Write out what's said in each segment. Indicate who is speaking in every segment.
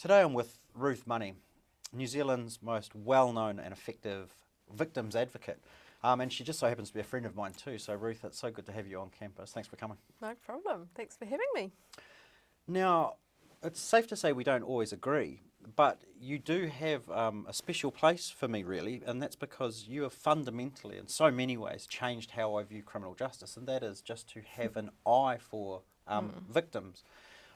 Speaker 1: Today I'm with Ruth Money, New Zealand's most well-known and effective victims advocate. And she just so happens to be a friend of mine too. So Ruth, it's so good to have you on campus. Thanks for coming.
Speaker 2: No problem. Thanks for having me.
Speaker 1: Now, it's safe to say we don't always agree, but you do have a special place for me really, and that's because you have fundamentally, in so many ways, changed how I view criminal justice, and that is just to have an eye for victims.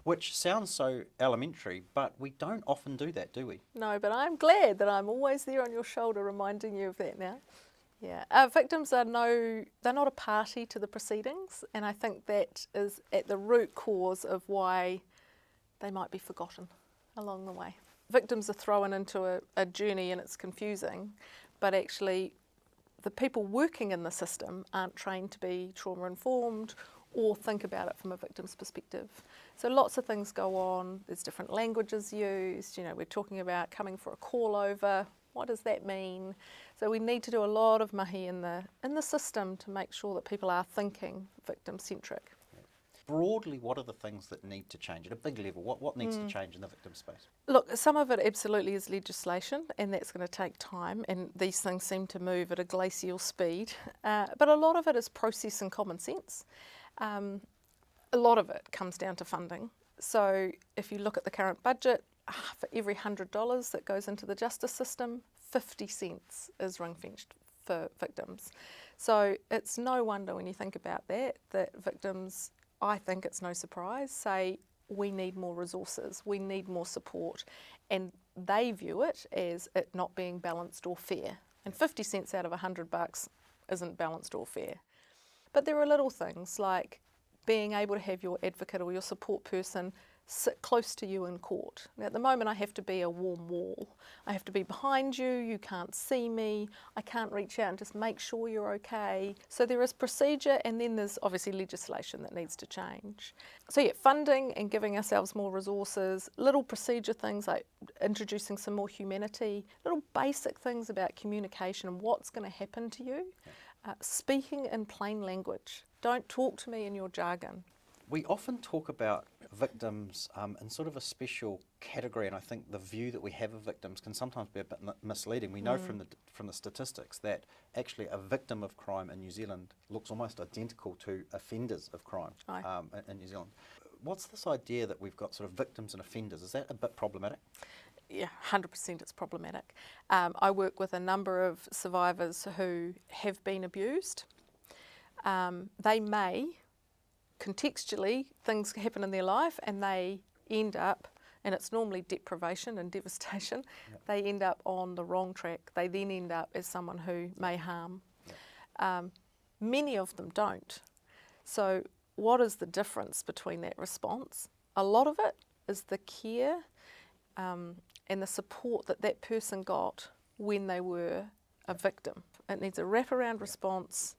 Speaker 1: Which sounds so elementary, but we don't often do that, do we?
Speaker 2: No, but I'm glad that I'm always there on your shoulder reminding you of that now. Yeah, victims are they're not a party to the proceedings, and I think that is at the root cause of why they might be forgotten along the way. Victims are thrown into a journey and it's confusing, but actually the people working in the system aren't trained to be trauma informed or think about it from a victim's perspective. So lots of things go on, there's different languages used, we're talking about coming for a call over, what does that mean? So we need to do a lot of mahi in the system to make sure that people are thinking victim-centric.
Speaker 1: Broadly, what are the things that need to change at a big level? What needs to change in the victim space?
Speaker 2: Look, some of it absolutely is legislation, and that's going to take time, and these things seem to move at a glacial speed. But a lot of it is process and common sense. A lot of it comes down to funding. So if you look at the current budget, for every $100 that goes into the justice system, 50 cents is ring-fenced for victims. So it's no wonder when you think about that victims, I think it's no surprise, say we need more resources, we need more support, and they view it as it not being balanced or fair. And 50 cents out of $100 isn't balanced or fair. But there are little things like being able to have your advocate or your support person sit close to you in court. Now, at the moment I have to be a warm wall. I have to be behind you, you can't see me, I can't reach out and just make sure you're okay. So there is procedure, and then there's obviously legislation that needs to change. So yeah, funding and giving ourselves more resources, little procedure things like introducing some more humanity, little basic things about communication and what's going to happen to you. Speaking in plain language. Don't talk to me in your jargon.
Speaker 1: We often talk about victims in sort of a special category, and I think the view that we have of victims can sometimes be a bit misleading. We know from the statistics that actually a victim of crime in New Zealand looks almost identical to offenders of crime in New Zealand. What's this idea that we've got sort of victims and offenders? Is that a bit problematic?
Speaker 2: Yeah, 100% it's problematic. I work with a number of survivors who have been abused. They may, contextually, things happen in their life and they end up, and it's normally deprivation and devastation, they end up on the wrong track. They then end up as someone who may harm. Many of them don't. So what is the difference between that response? A lot of it is the care and the support that person got when they were a victim. It needs a wraparound response.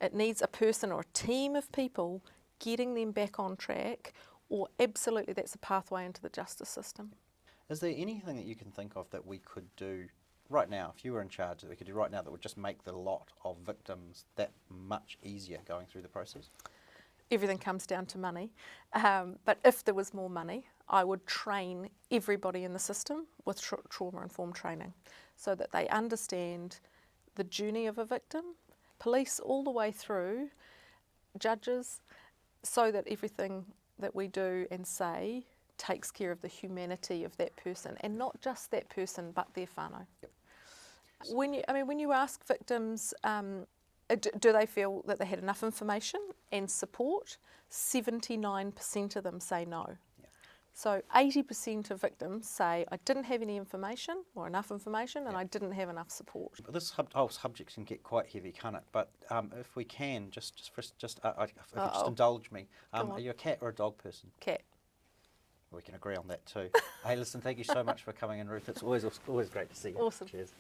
Speaker 2: It needs a person or a team of people getting them back on track, or absolutely that's a pathway into the justice system.
Speaker 1: Is there anything that you can think of that we could do right now, if you were in charge, that we could do right now that would just make the lot of victims that much easier going through the process?
Speaker 2: Everything comes down to money, but if there was more money, I would train everybody in the system with trauma-informed training so that they understand the journey of a victim, police all the way through, judges, so that everything that we do and say takes care of the humanity of that person, and not just that person but their whānau.
Speaker 1: Yep.
Speaker 2: When you ask victims, do they feel that they had enough information and support? 79% of them say no. Yeah. So 80% of victims say, I didn't have any information or enough information, and I didn't have enough support.
Speaker 1: This whole subject can get quite heavy, can't it? But if we can, if you just indulge me, are you a cat or a dog person?
Speaker 2: Cat.
Speaker 1: We can agree on that too. Hey, listen, thank you so much for coming in, Ruth. It's always great to see you.
Speaker 2: Awesome.
Speaker 1: Cheers.